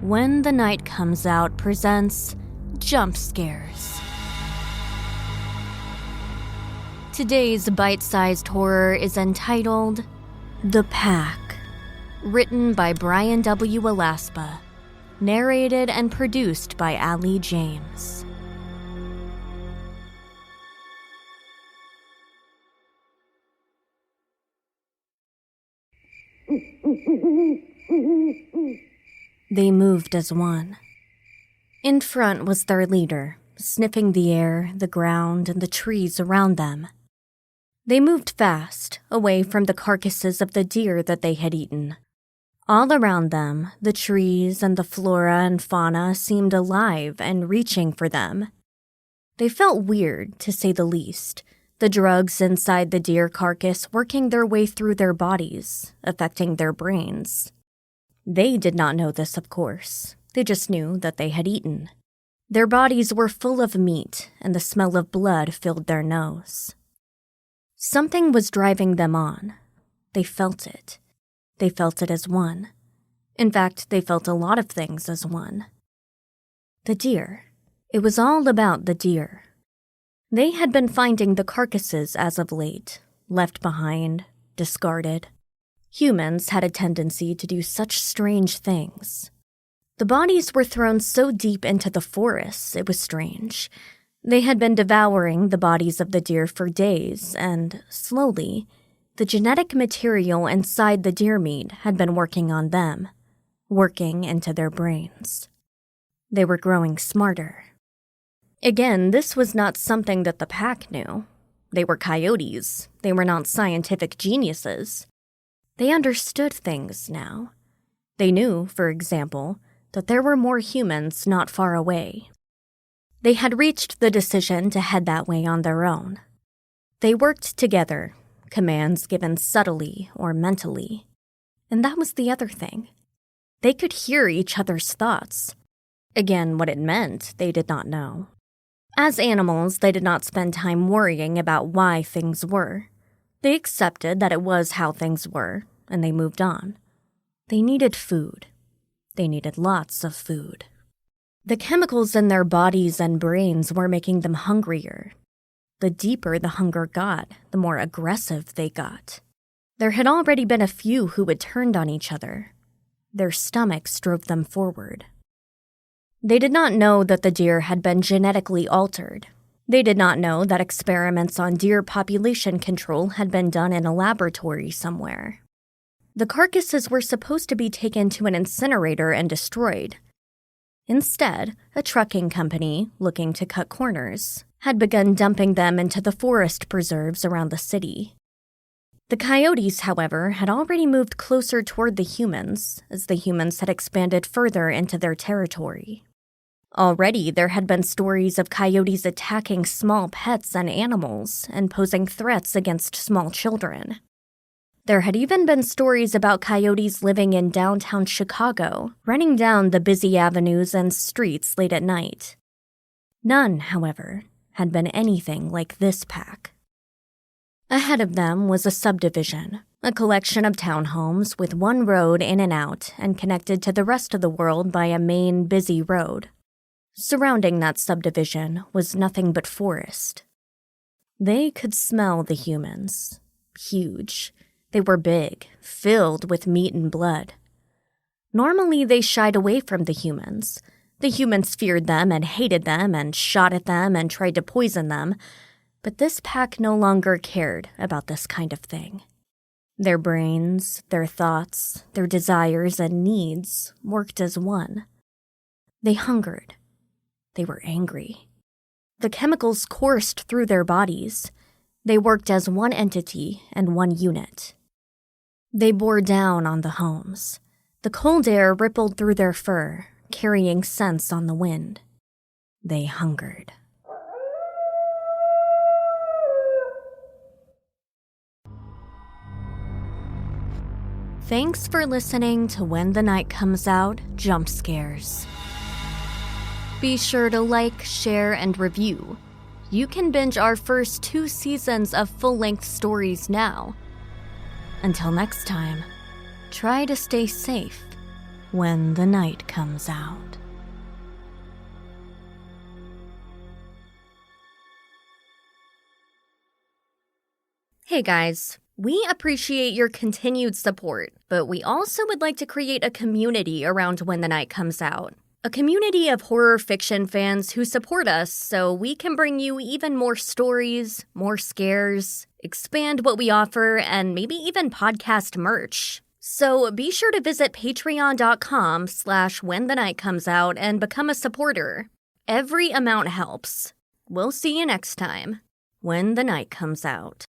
When the Night Comes Out presents Jump Scares. Today's bite-sized horror is entitled The Pack, written by Bryan W. Alaspa, narrated and produced by Allie James. They moved as one. In front was their leader, sniffing the air, the ground, and the trees around them. They moved fast, away from the carcasses of the deer that they had eaten. All around them, the trees and the flora and fauna seemed alive and reaching for them. They felt weird, to say the least, the drugs inside the deer carcass working their way through their bodies, affecting their brains. They did not know this, of course. They just knew that they had eaten. Their bodies were full of meat, and the smell of blood filled their nose. Something was driving them on. They felt it. They felt it as one. In fact, they felt a lot of things as one. The deer. It was all about the deer. They had been finding the carcasses as of late, left behind, discarded. Humans had a tendency to do such strange things. The bodies were thrown so deep into the forests, it was strange. They had been devouring the bodies of the deer for days, and, slowly, the genetic material inside the deer meat had been working on them, working into their brains. They were growing smarter. Again, this was not something that the pack knew. They were coyotes. They were not scientific geniuses. They understood things now. They knew, for example, that there were more humans not far away. They had reached the decision to head that way on their own. They worked together, commands given subtly or mentally. And that was the other thing. They could hear each other's thoughts. Again, what it meant, they did not know. As animals, they did not spend time worrying about why things were. They accepted that it was how things were, and they moved on. They needed food. They needed lots of food. The chemicals in their bodies and brains were making them hungrier. The deeper the hunger got, the more aggressive they got. There had already been a few who had turned on each other. Their stomachs drove them forward. They did not know that the deer had been genetically altered. They did not know that experiments on deer population control had been done in a laboratory somewhere. The carcasses were supposed to be taken to an incinerator and destroyed. Instead, a trucking company, looking to cut corners, had begun dumping them into the forest preserves around the city. The coyotes, however, had already moved closer toward the humans, as the humans had expanded further into their territory. Already, there had been stories of coyotes attacking small pets and animals and posing threats against small children. There had even been stories about coyotes living in downtown Chicago, running down the busy avenues and streets late at night. None, however, had been anything like this pack. Ahead of them was a subdivision, a collection of townhomes with one road in and out and connected to the rest of the world by a main, busy road. Surrounding that subdivision was nothing but forest. They could smell the humans. Huge. They were big, filled with meat and blood. Normally, they shied away from the humans. The humans feared them and hated them and shot at them and tried to poison them. But this pack no longer cared about this kind of thing. Their brains, their thoughts, their desires and needs worked as one. They hungered. They were angry. The chemicals coursed through their bodies. They worked as one entity and one unit. They bore down on the homes. The cold air rippled through their fur, carrying scents on the wind. They hungered. Thanks for listening to When the Night Comes Out, Jump Scares. Be sure to like, share, and review. You can binge our first 2 seasons of full-length stories now. Until next time, try to stay safe when the night comes out. Hey guys, we appreciate your continued support, but we also would like to create a community around When the Night Comes Out. A community of horror fiction fans who support us so we can bring you even more stories, more scares, expand what we offer, and maybe even podcast merch. So be sure to visit patreon.com/whenthenightcomesout and become a supporter. Every amount helps. We'll see you next time, when the night comes out.